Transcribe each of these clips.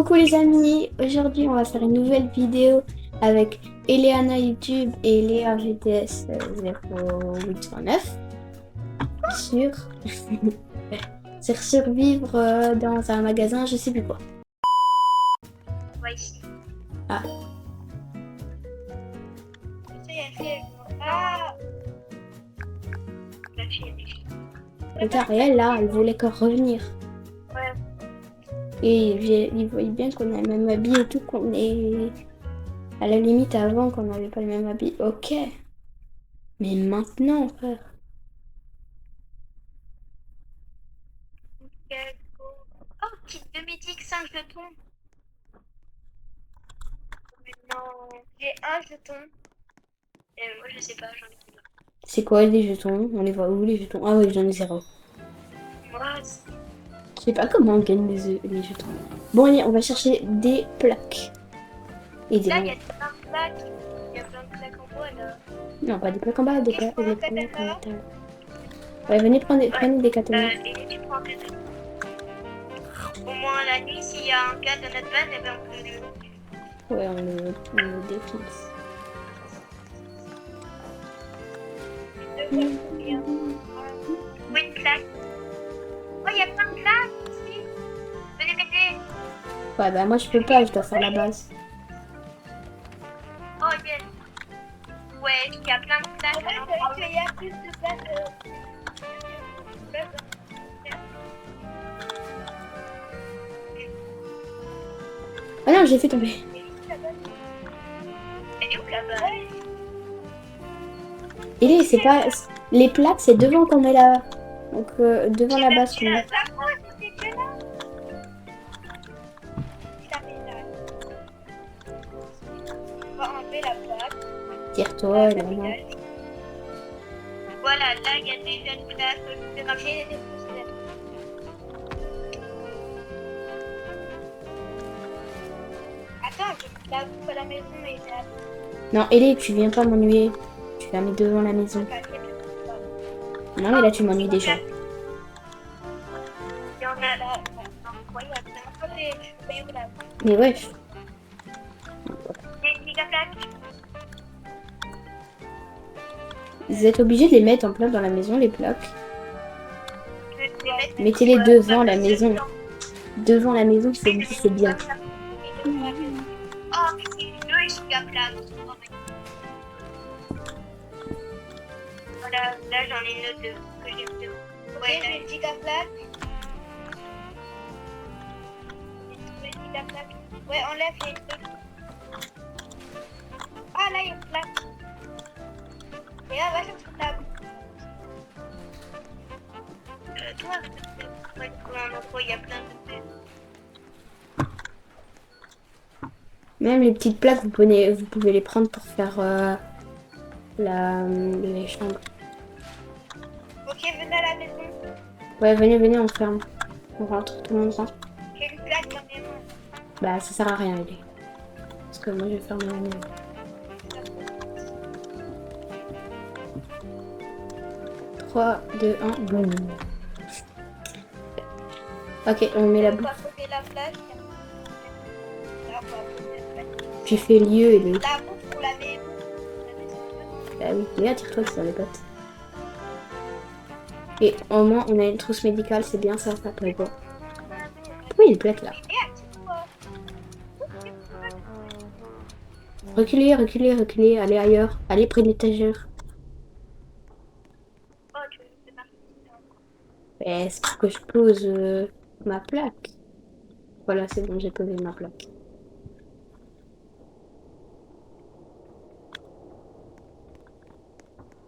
Coucou les amis, aujourd'hui on va faire une nouvelle vidéo avec Eleana YouTube et Léa GTS 0809 sur, sur survivre dans un magasin, je sais plus quoi. On va ici. Ah, Ça y est, fait. Ah, la fille est méchante. regarde, et elle là, elle voulait encore revenir. Ouais. Et il voyait bien qu'on a le même habit et tout, qu'on est à la limite avant qu'on n'avait pas le même habit. Ok, mais maintenant frère. Quel beau. Oh, kit de mythique, 5 jetons. Maintenant, j'ai un jeton. Et moi, je sais pas, j'en ai combien. C'est quoi les jetons? On les voit où les jetons? Ah oui, j'en ai zéro. Moi, Je sais pas comment on gagne les jetons. Bon, allez, on va chercher des plaques. Et des... là, il y a plein de plaques. Il y a plein de plaques en bois, là. Non, pas des plaques en bas, des Qu'est-ce plaques, qu'on des a plaques en katana? métal. Ouais, venez prendre des, prenez des katanas. Et tu prends katana. Au moins, la nuit, s'il y a un gars de notre bande, eh ben, on peut le... Ouais, on le défonce. Oui, une plaque. Oh, il y a plein de plaques ici. Venez m'aider. Ouais, bah moi je peux pas, je dois faire la base. Oh, yes. Ouais, il y a plein de plaques. En fait, il y a plus de plaques. Ah non, j'ai fait tomber. Elle est où là-bas? Et c'est pas... Les plaques, c'est devant qu'on est là. Donc, devant la base qu'on est. On va enlever la plaque. Tire-toi, là, non. Voilà, là il y a déjà une plaque. Je vais ranger les déposer. Attends, je la bouffe à la maison et là. Non, Ellie, tu viens pas m'ennuyer. Tu la mets devant la maison. Non, mais là tu m'ennuies déjà. Il y en a là. Incroyable. Mais ouais. Des méga plaques. Vous êtes obligés de les mettre en plein dans la maison, les plaques. Je vais les mettre. Mettez-les devant la maison. Devant la maison, c'est bien. Oh, mais c'est une giga plaque. Oh my God. Voilà, là j'en ai une autre que j'ai fait. Ouais, j'ai une giga plaque. J'ai une giga plaque. Ouais, enlève les deux. Ah, là il y a une plaque. Et là, va chercher la table. Toi, ouais, un endroit, il y a plein de plaques. Même les petites plaques, vous pouvez les prendre pour faire les chambres. Ok, venez à la maison. Ouais, venez, on ferme. On rentre, tout le monde rentre. J'ai une plaque dans mes mains. Bah, ça sert à rien, Ellie. Parce que moi, je vais fermer la maison. 3, 2, 1, boum. Ok, on met la On bouffe. va poser la plaque. Là, on va poser la plaque. Tu fais lieu, Ellie. La bouffe pour la maison. Bah oui, Léa, tire-toi sur les potes. Et au moins, on a une trousse médicale, c'est bien ça, ça peut quoi. Oui, il y a une plaque là. Reculez, reculez, reculez, allez ailleurs. Allez près de l'étagère. Oh, tu veux c'est parti. Ouais, c'est pour que je pose ma plaque. Voilà, c'est bon, j'ai posé ma plaque.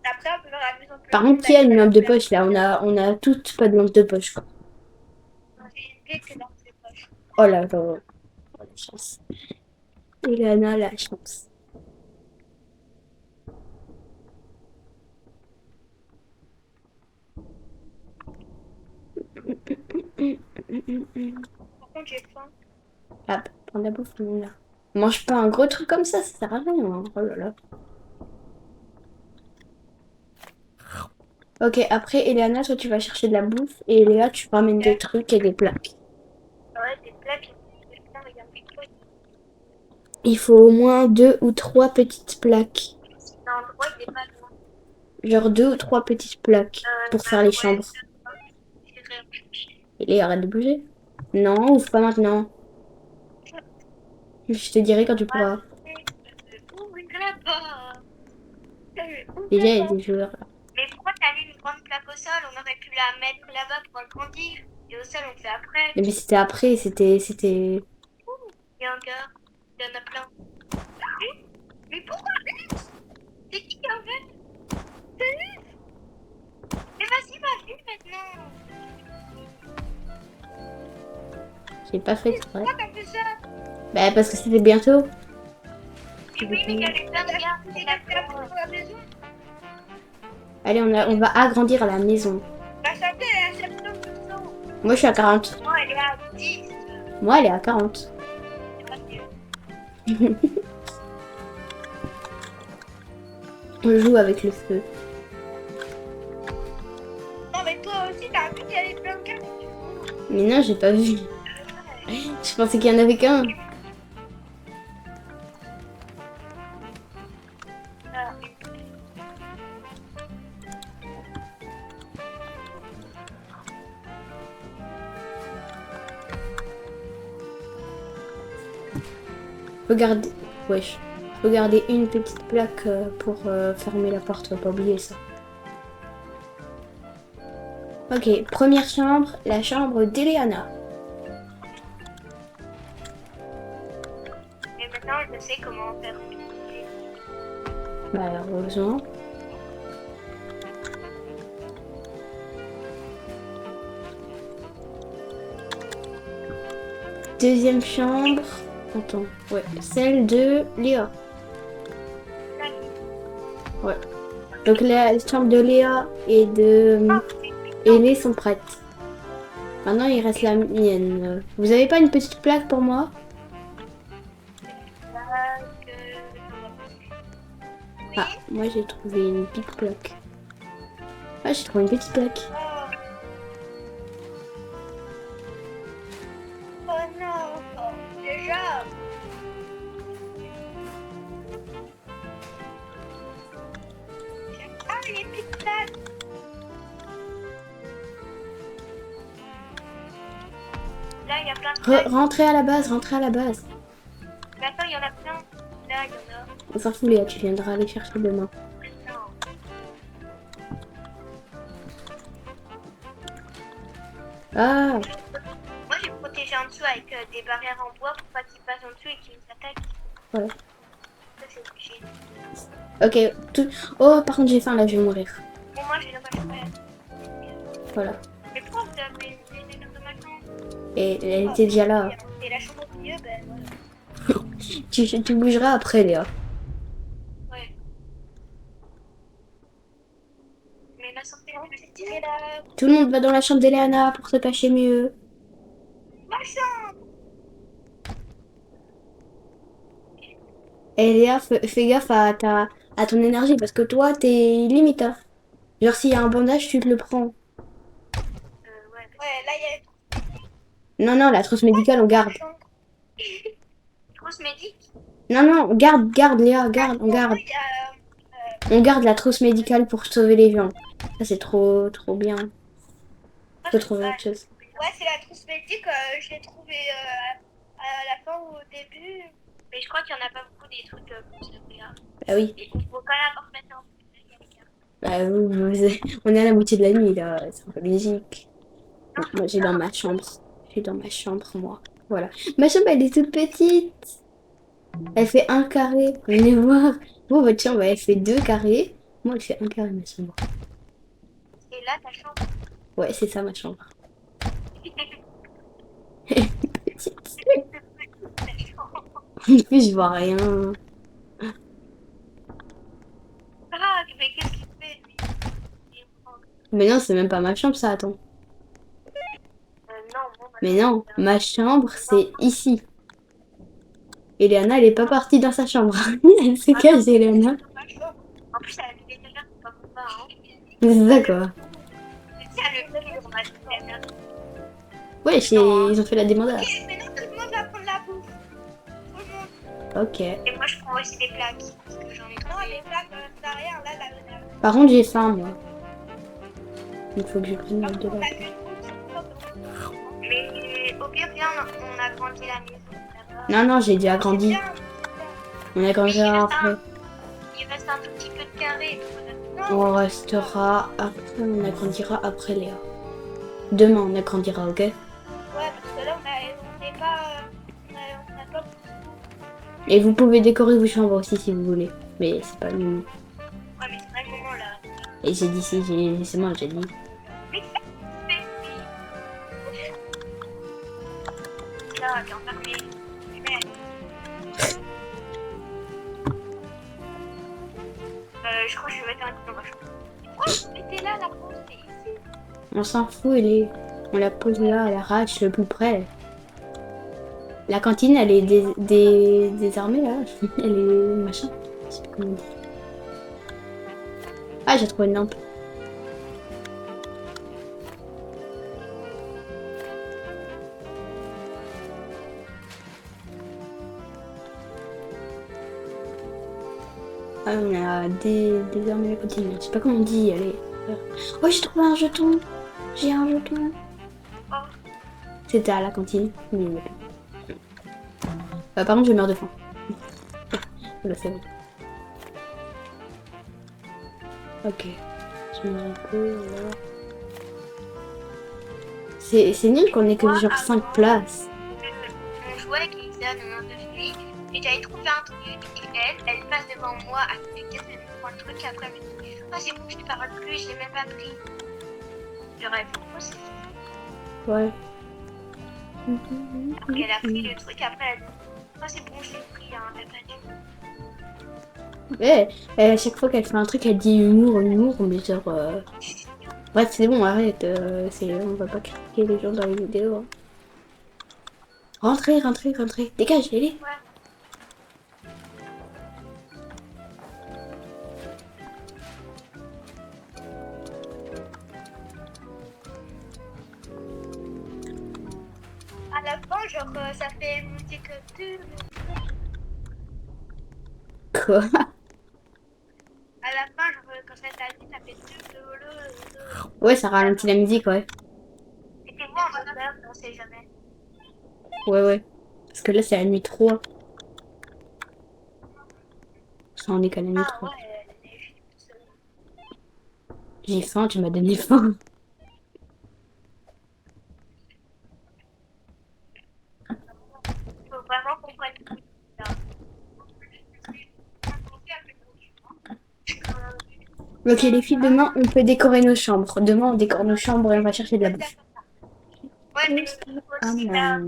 Après, on peut faire la maison plus Par grande contre, qui a avec une la lampe de plaque. poche là? On a toutes pas de lampe de poche quoi. J'ai une pique dans ses poches. Oh là là, oh, la chance. Ilana, la chance. Par contre, j'ai faim. Ah, prends la bouffe, tout le monde là. Mange pas un gros truc comme ça sert à rien, hein. Oh là là. Ok, après, Eleana, toi, tu vas chercher de la bouffe. Et Léa, tu ramènes des trucs et des plaques. Ouais, des plaques. Putain, regarde. Il faut au moins 2 ou 3 petites plaques. L'endroit, il est pas loin. Genre 2 ou 3 petites plaques pour faire les chambres. J'irai rechercher. Et Léa, arrête de bouger. Non, ouvre pas maintenant. Je te dirai quand tu pourras. Ouvre là-bas. Déjà, il y a des joueurs là. Mais pourquoi t'as mis une grande plaque au sol? On aurait pu la mettre là-bas pour agrandir. Et au sol, on fait après. Mais c'était après, c'était... Il y a un gars. Il y en a plein. Mais pourquoi? C'est qui en fait? C'est lui. Mais vas-y, vas-y maintenant. J'ai pas fait exprès. Pourquoi t'as fait ça? Bah, parce que c'était bientôt. Oui, mais il y avait plein de gars. C'est la place pour la maison. Allez, on va agrandir la maison. La santé, elle a 70%. Moi, je suis à 40. Moi, elle est à 10. Moi, elle est à 40. C'est pas mieux. On joue avec le feu. Non, mais toi aussi, t'as vu qu'il y avait plein de gars. Mais non, j'ai pas vu. Je pensais qu'il y en avait qu'un. Regardez. Wesh. Regardez une petite plaque pour fermer la porte. Faut pas oublier ça. Ok, première chambre, la chambre d'Eleana. Et maintenant, je sais comment faire. Bah, heureusement. Deuxième chambre. Attends, ouais, celle de Léa. Ouais. Donc la chambre de Léa et de Ellie sont prêtes. Maintenant, il reste la mienne. Vous avez pas une petite plaque pour moi? Ah, moi j'ai trouvé une petite plaque. Ah, j'ai trouvé une petite plaque. Oh non, déjà. Ah, les petites plaques. Là, il y a plein de plaques. Rentrez à la base, rentrez à la base. Mais attends, il y en a plein. Là, il y en a. On s'en fout, Léa, tu viendras les chercher demain. Ah, Moi, j'ai protégé en dessous avec des barrières en bois pour pas qu'ils passent en dessous et qu'ils nous attaquent. ouais. Ça, c'est obligé. Ok, tout... Oh, par contre, j'ai faim, là, je vais mourir. Bon, moi, j'ai la vache. Voilà. Mais pourquoi vous avez une énorme de ma chambre? Et elle était déjà là. Et la chambre au milieu, ben voilà. Tu bougeras après, Léa. Ouais. Mais la santé, on s'est tiré là. Tout le monde va dans la chambre d'Eleana pour se cacher mieux. Ma chambre. Et Léa, fais gaffe à ton énergie parce que toi, t'es limite. Hein. Genre, s'il y a un bandage, tu te le prends. Ouais, là, il y a Non, non, la trousse médicale, on garde. trousse médic. Non, non, garde, Léa, garde, on garde. Il y a, On garde la trousse médicale pour sauver les gens. Ça, c'est trop bien. Faut trouver autre chose. Ouais, c'est la trousse médic. Je l'ai trouvée à la fin ou au début. Mais je crois qu'il n'y en a pas beaucoup des trucs comme ça. Bah oui. Il faut quand même encore maintenant. Bah, on est à la moitié de la nuit, là. C'est un peu logique. Bon, moi, j'ai dans ma chambre. J'ai dans ma chambre, moi. Voilà. Ma chambre, elle est toute petite. Elle fait 1 carré. Venez voir. Vous, votre chambre, elle fait 2 carrés. Moi, elle fait 1 carré, ma chambre. Et là, ta chambre. Ouais, c'est ça, ma chambre. Petite. En plus, je vois rien. Ah, mais qu'est-ce qu'il fait lui? Mais non, c'est même pas ma chambre, ça, attends. Non, bon, bah, Mais non, ma chambre, c'est ici. Eliana, elle est pas partie dans sa chambre. Elle se cache, Eliana. en plus, elle est déjà pas mon pas, hein. C'est ça, quoi. C'est ça le truc, on va se faire. Ouais, ils ont fait la démandade. Ok, maintenant tout le monde va prendre la bouffe. Tout le monde. Ok. Et moi, je prends aussi des plaques. Parce que j'en ai trop. Non, les plaques, ça rien. Là. Par contre, j'ai faim, moi. Il faut que je prenne de la... Mais au pire, viens, on agrandit la maison. Non, non, j'ai déjà agrandi. On agrandira après. Il reste un tout petit peu de carré. On restera après, on agrandira après Léa. Demain, on agrandira, ok? Ouais, parce que là, on n'est pas... on n'a pas... Et vous pouvez décorer vos chambres aussi si vous voulez. Mais c'est pas le moment. Ouais, mais c'est pas le moment, là. Et j'ai dit si, c'est moi, j'ai dit. Là, t'es enfermé. Je crois que je vais mettre un coup dans ma chambre. Pourquoi vous mettez là, la pause, c'est ici? On s'en fout, on la pose là, à la rage, le plus près. La cantine, elle est désarmée là. Elle est machin. Je sais pas comment dire. Ah, j'ai trouvé une lampe. Ah, on a désarmé la cantine. Je sais pas comment on dit, allez. Oh, j'ai trouvé un jeton. J'ai un jeton. Oh. C'était à la cantine. Mais il y en a plus. Par contre, je meurs de faim. Là, c'est bon. Ok. Je mange un peu, alors. C'est nul qu'on ait que genre 5 places. Mon jouet qui est là dans notre famille, et j'avais trouvé un truc, et elle passe devant moi à côté de elle me prend le truc, après elle me dit, ah c'est bon, je ne parle plus, je l'ai même pas pris. J'aurais pu aussi. Ouais. Après elle a pris le truc, après elle dit, ah c'est bon, je l'ai pris, hein, mais pas du tout. Ouais, à chaque fois qu'elle fait un truc, elle dit humour, mais genre... Bref, c'est bon, arrête. On va pas critiquer les gens dans les vidéos. Hein. Rentrez. Dégage, allez. Ouais. À la fin, genre, ça fait monter que deux. Quoi? À la fin, genre, quand ça t'allume, ça fait deux. Ouais, ça ralentit la musique, ouais. Et puis moi, en mode meurtre, on sait jamais. Ouais. Parce que là, c'est la nuit 3. Ça en est qu'à la nuit 3. Ouais, elle est juste seule. J'ai faim, tu m'as donné faim. Faut vraiment qu'on prenne ça. Ok, les filles, demain, on peut décorer nos chambres. Demain, on décore nos chambres et on va chercher de la bouffe. Ouais, mais aussi là.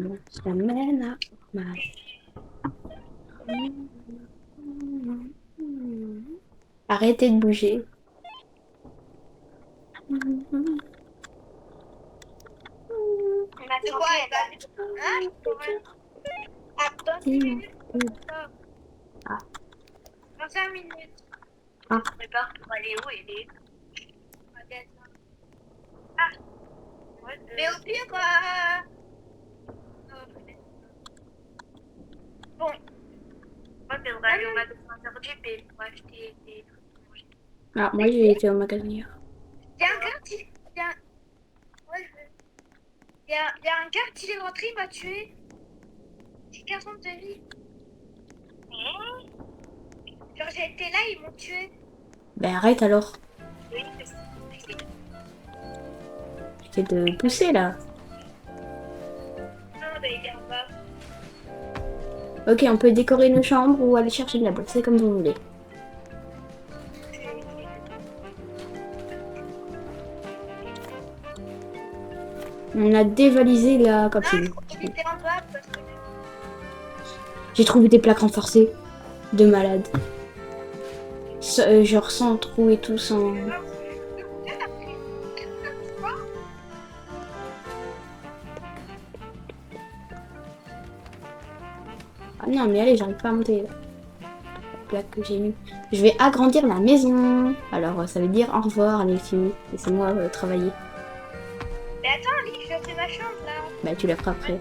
Arrêtez de bouger. On a c'est quoi, elle va... Hein? Attends 10 minutes. Ah. Dans 5 minutes. Ah. On se prépare pour aller où, Ellie? Ah. Mais au pire, bon. Moi, c'est vrai, on va devoir faire du pain pour acheter des trucs pour manger. Ah, moi, j'ai été au magasin hier. Il y a un gars qui... Il y a un gars qui est rentré, il m'a tué. C'est garçon de vie. Genre j'étais là, ils m'ont tué. Ben arrête alors. Oui, J'essaie de pousser là. non, mais il est en bas. Ok, on peut décorer nos chambres ou aller chercher de la bouffe, c'est comme vous voulez. On a dévalisé la cantine. Il était en bas parce que... J'ai trouvé des plaques renforcées de malade. Genre sans trou et tout, sans... Ah non, mais allez, j'arrive pas à monter. La plaque que j'ai mis. Je vais agrandir la maison. Alors, ça veut dire au revoir, les filles. Laissez-moi travailler. Mais attends, Lee, je fais ma chambre là. Bah, tu la feras après.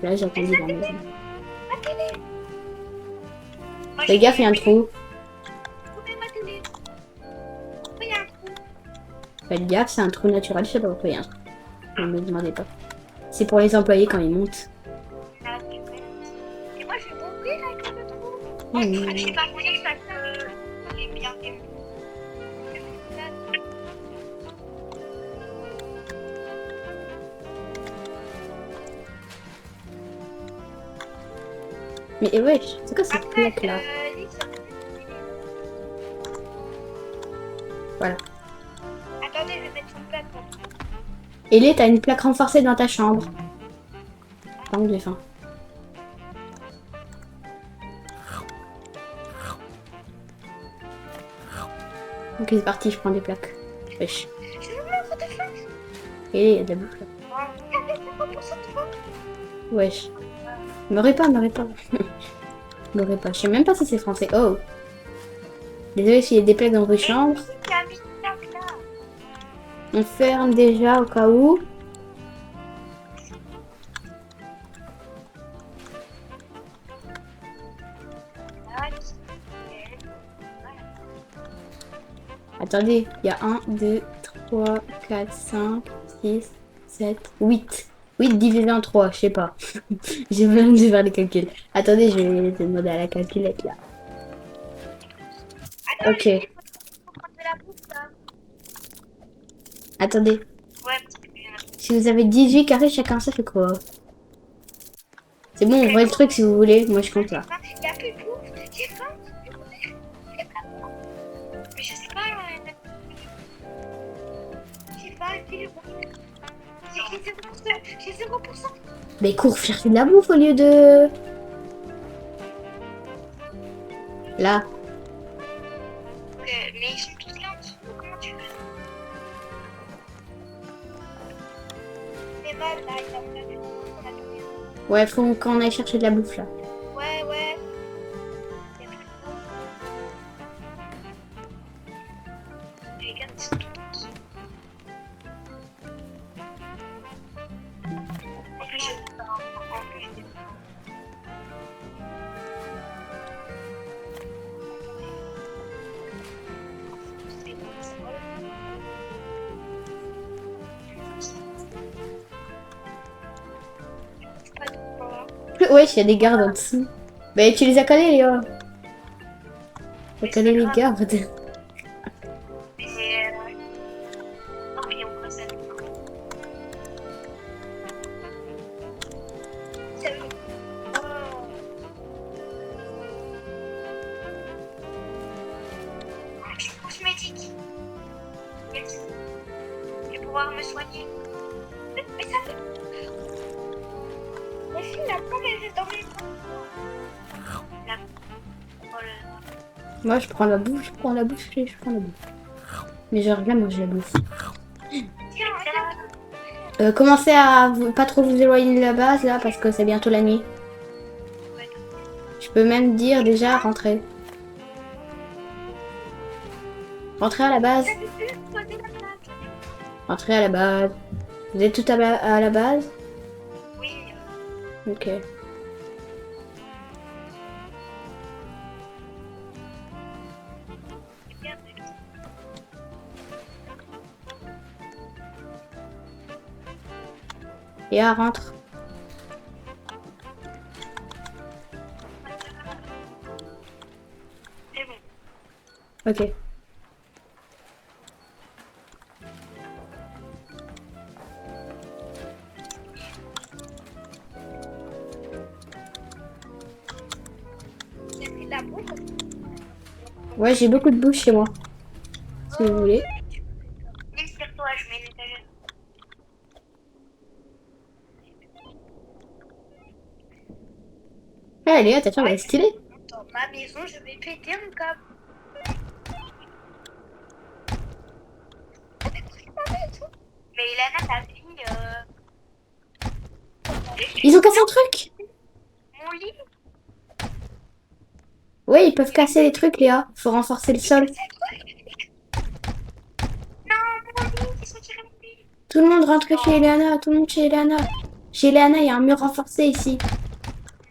Là, j'agrandis la maison. Moi, Fais gaffe, il y a un trou. Coupez ma télé. Pourquoi il y a un trou? Faites gaffe, c'est un trou naturel, je sais pas pourquoi il y a un trou. Ne me demandez pas. C'est pour les employés quand ils montent. Ah, super. Et moi, je vais mourir avec le trou. Mmh. Je sais pas mourir parce que j'ai bien aimé. Mais wesh, c'est quoi cette Après, plaque là? Voilà. attendez, je vais mettre une plaque. Ellie, t'as une plaque renforcée dans ta chambre. Pardon, j'ai faim. Ok, c'est parti, je prends des plaques. Wesh. Je veux me de faim. Ellie, il y a de la bouffe là. Wesh. M'aurais pas, m'aurais pas. M'aurais pas. Je sais même pas si c'est français. Oh. Désolé s'il y a des plaques dans vos chambres. On ferme déjà au cas où. Attendez, il y a 1, 2, 3, 4, 5, 6, 7, 8. 8 divisé en 3, je sais pas. J'ai besoin de faire les calculs. Attendez, je vais demander à la calculette là. Ok. Attendez. Si vous avez 18 carrés chacun, ça fait quoi? C'est bon, on voit le truc si vous voulez. Moi, je compte là. Il y a plus de bouffe. J'ai faim. Mais je sais pas. J'ai pas été. J'ai 0%. Mais cours chercher de la bouffe au lieu de... Là. Mais ils sont tous là en dessous. Comment tu fais? C'est mal là. Il a pas de bouffe. Ouais, faut qu'on aille chercher de la bouffe là. Ouais, ouais. Il y a plus de bouffe. Les gars, ils sont tous en dessous. En plus, je sais pas. En plus, je sais pas. Ouais, il y a des gardes en dessous. Bah, tu les as calés, Léa. Tu as calé les gardes. Cosmétique. Je vais pouvoir me soigner. Mais ça fait... Mais si la pomme elle est dans mes bras. Moi, je prends la bouffe, je prends la bouffe. Mais je regarde manger la bouffe. Commencez à pas trop vous éloigner de la base là parce que c'est bientôt la nuit. Je peux même dire déjà rentrer. Rentrez à la base. Rentrez à la base. Vous êtes tout à la base? Oui. Ok. Et à rentre. C'est bon. Ok. J'ai pris de la bouffe. Ouais, j'ai beaucoup de bouffe chez moi. Si vous voulez. Inspire-toi, je mets l'étagère. Ah, Léa, ta chambre elle est stylée. Dans ma maison, je vais péter un câble. Mais Ilana, ta fille, Ils ont cassé un truc. mon lit. Ouais, ils peuvent casser les trucs, Léa. Faut renforcer le sol. Non, mon lit, ils sont tirés mon lit. Tout le monde rentre chez Eliana. Tout le monde chez Eliana. Chez Eliana, il y a un mur renforcé ici.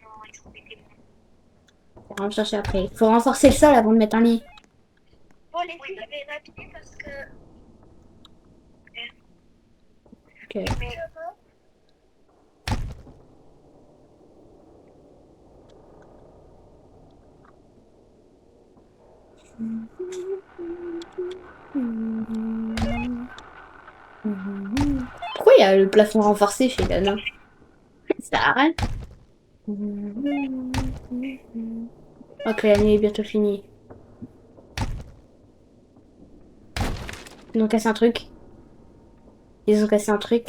Non, ils ont pété mon lit. On va chercher après. Faut renforcer le sol avant de mettre un lit. Bon, les filles, je vais rappeler parce que... Ok. Mais... Pourquoi il y a le plafond renforcé chez Lana? Ça arrête. Ok, la nuit est bientôt finie. Ils ont cassé un truc. Ils ont cassé un truc.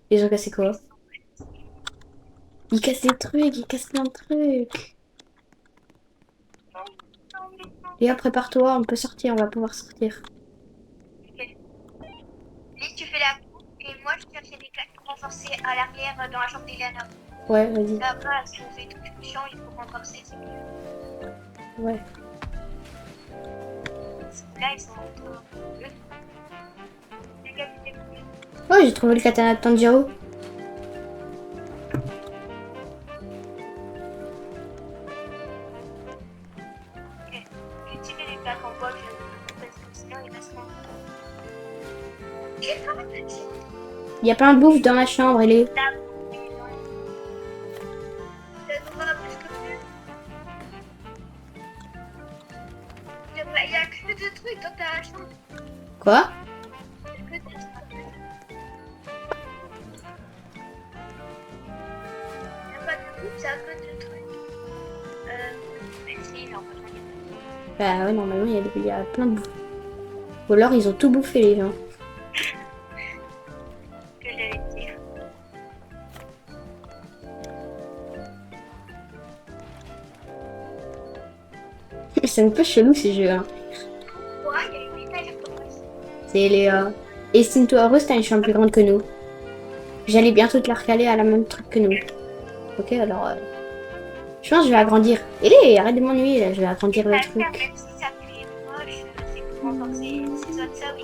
Ils ont cassé quoi? Ils cassent des trucs, ils cassent plein de trucs. Léa, prépare-toi, on peut sortir, on va pouvoir sortir. Lise, tu fais la boue et moi je cherche des claques renforcées à l'arrière dans la chambre d'Eliana. Ouais, vas-y. Là-bas, si on fait tout le champ, il faut renforcer, c'est mieux. Ouais. Là, ils sont en train de... Oh, j'ai trouvé le katana de Tanjiro. Je vais tirer les plaques en bois parce que sinon ils resteront. J'ai pas de petit. Il y a plein de bouffe dans la chambre, elle est. Ça nous va plus que plus. Il y a que des trucs dans ta chambre. Quoi? Il y a que des trucs. Il n'y a pas de bouffe, c'est un peu de trucs. Mais si, non, Bah ouais, normalement, il y a plein de bouffe. Ou alors, ils ont tout bouffé, les gens. que j'allais dire. C'est un peu chelou, ces jeux, hein. Ouais, il y a une étagère pour moi. C'est Léa. Estime-toi heureuse, t'as une chambre plus grande que nous. J'allais bientôt te la recaler à la même truc que nous. Ok, alors... Je pense que je vais agrandir. Allez, arrête de m'ennuyer, là. Je vais agrandir le Même truc. si ça fait moche, c'est pour renforcer. C'est soit ça, oui.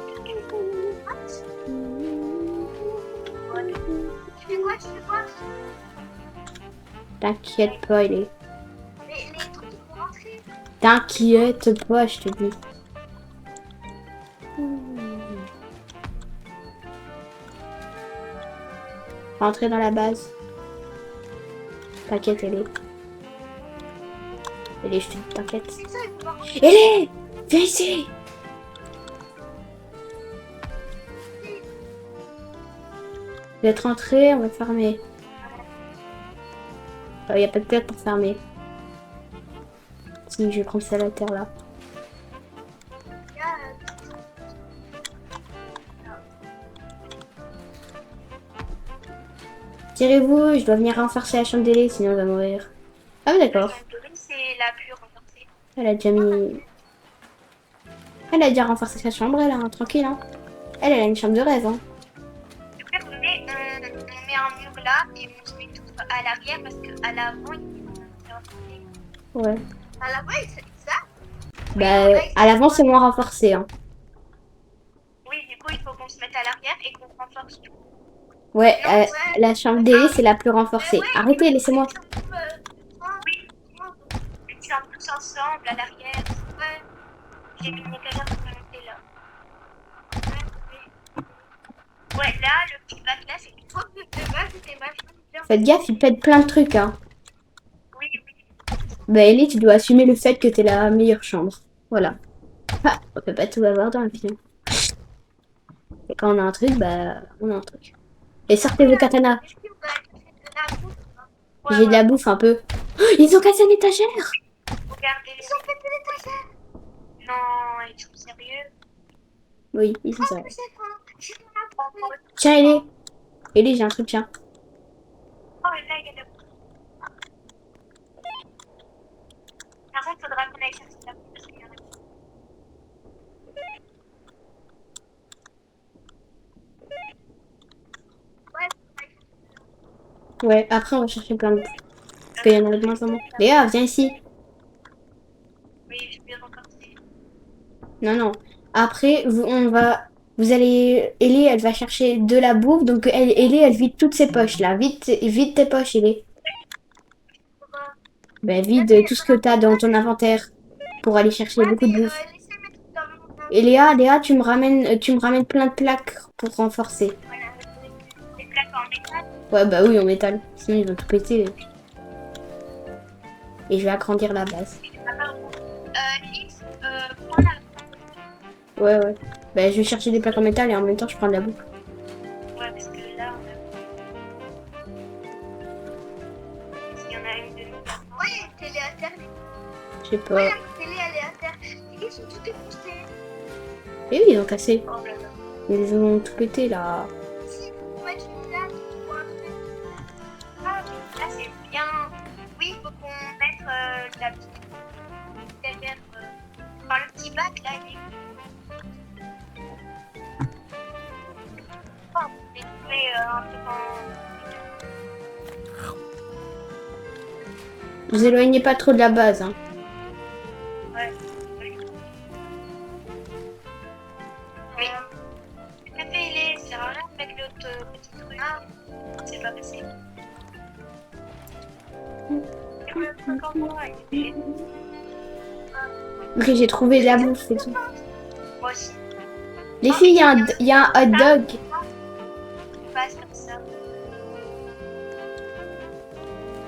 Tu fais quoi? Tu fais quoi? T'inquiète pas, il est... Les trucs qui vont rentrer. T'inquiète pas, je te dis. Rentrer dans la base. T'inquiète, elle est. Elle est, je te dis, t'inquiète. C'est ça, ils vont rentrer. Elle est! Viens ici! Je vais être rentré, on va fermer. Il n'y a pas de place pour fermer. Si, je vais prendre ça à la terre là. Tirez-vous, je dois venir renforcer la chambre d'Ellie, sinon elle va mourir. Ah oui, d'accord. C'est la plus renforcée. Elle a déjà mis... Elle a déjà renforcé sa chambre, elle, hein, tranquille. Hein. Elle a une chambre de rêve. Hein. Après, on met un mur là et on se met tout à l'arrière parce qu'à l'avant, il Ouais. à l'avant, c'est ça? Bah, à l'avant, c'est moins renforcé. Hein. Oui, du coup, il faut qu'on se mette à l'arrière et qu'on renforce tout. Ouais, Non, ouais. la chambre d'Ellie, c'est la plus renforcée. Ouais, Arrêtez, laissez-moi. Oui, ils sont tous ensemble à l'arrière. Ouais. J'ai mis une étagère pour monter là. Ouais, là, le petit bac là, c'est trop de base, c'était vachement bien. Faites gaffe, il pète plein de trucs. Hein. Oui. Bah, Ellie, tu dois assumer le fait que t'es la meilleure chambre. Voilà. Ah, on peut pas tout avoir dans le film. Et quand on a un truc, bah, on a un truc. Et sortez vos katanas. J'ai de la bouffe un peu. Oh, ils ont cassé une étagère. Regardez, ils ont fait l'étagère. Non, ils sont sérieux. Oui, ils sont sérieux. Tiens, Ellie, j'ai un truc, tiens. Oh, là, il y a de la bouffe. Par contre, il faudra qu'on aille chercher la bouffe parce qu'il y en a. Ouais, après, on va chercher plein de bouffe. Parce qu'il y en a de moins en moins. Léa, viens ici. Oui, je vais renforcer. Non, non. Après, vous allez... Ellie, elle va chercher de la bouffe. Donc, Ellie, elle vide toutes ses poches, là. Vide tes poches, Ellie. Ben, vide tout ce que t'as dans ton inventaire pour aller chercher beaucoup de bouffe. laissez mettre dans mon... Et Léa, tu me ramènes plein de plaques pour renforcer. Voilà, des plaques en métal. Ouais, bah oui, en métal. Sinon, ils vont tout péter. Et je vais agrandir la base. Lise, prends la... Ouais, ouais. Ben, je vais chercher des plaques en métal et en même temps, je prends de la bouffe. Ouais, parce que là, on a... Est-ce qu'il y en a une de nous? Ouais, télé à terre. Je sais pas. Ouais, la télé, elle est à terre. Ils sont tous défoncés. Et oui, ils ont cassé. Oh là là. Ils ont tout pété, là. Si vous mettez une lame pour un truc. Ah, là, c'est bien. Oui, il faut qu'on mette la petite derrière. Enfin, le petit bac, là, il est... Oh, on est trouvé un peu dans... Vous éloignez pas trop de la base, hein. Ouais. Mais... Le café, il est... C'est rien avec l'autre petit truc. Ah, c'est pas passé. Ok, j'ai trouvé de la bouffe et tout. Moi aussi. Les filles, il y a un hot dog. On passe comme ça.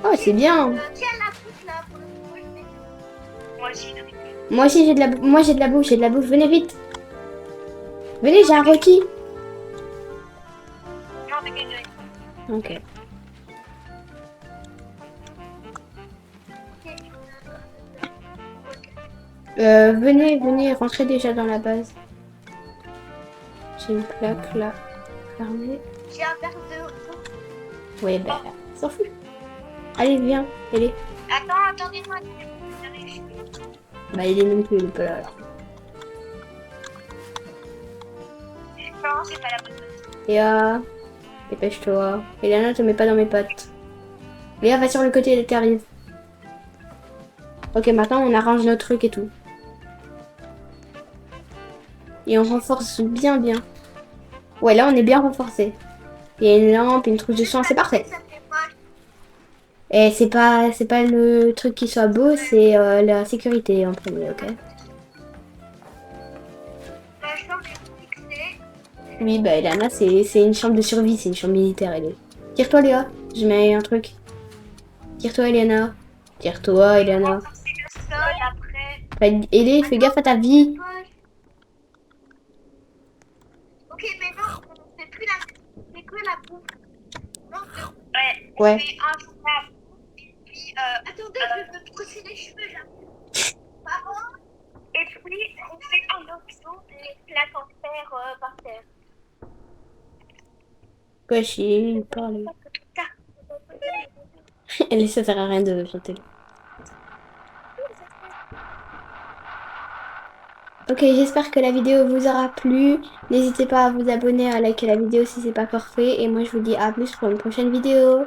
Oh, c'est bien. Tiens la bouffe là pour le coup, je mets. Moi aussi, je l'ai. Moi aussi, j'ai de la bouffe. Moi, j'ai de la bouffe. J'ai de la bouffe. Venez vite. Venez, j'ai un rôti. Non, mais que Ok. Venez, rentrez déjà dans la base. J'ai une plaque là. Fermée. j'ai un verre de... Ouais, bah, s'en fout. Allez, viens. Allez. Attendez-moi. Bah, il est non plus, il est pas là. Alors. Non, c'est pas la bonne chose. Léa, dépêche-toi. Elena, te mets pas dans mes pattes. Léa, va sur le côté et t'arrives. Ok, maintenant on arrange nos trucs et tout. Et on renforce bien, bien. Ouais, là on est bien renforcé. Il y a une lampe, une trousse de soin, c'est parfait. Ça fait mal. Et c'est pas le truc qui soit beau, c'est la sécurité en premier, ok? La chambre est fixée. Oui, bah Elena, c'est une chambre de survie, c'est une chambre militaire, elle est. Tire-toi, Léa, je mets un truc. Tire-toi, Elena. Tire-toi, Elena. C'est le sol après. Ellie, fais gaffe à ta vie. Ok, mais non, c'est plus la... C'est que la bouffe. Non, ouais. Ouais. Je fais un jour la bouffe et puis... Attendez, je vais me brosser les cheveux là. Pardon. Et puis, on fait un autre des plaques en fer par terre. Quoi, chier, parle. Elle, ça sert à rien de chanter. Ok, j'espère que la vidéo vous aura plu. N'hésitez pas à vous abonner, à liker la vidéo si c'est pas encore fait. Et moi, je vous dis à plus pour une prochaine vidéo.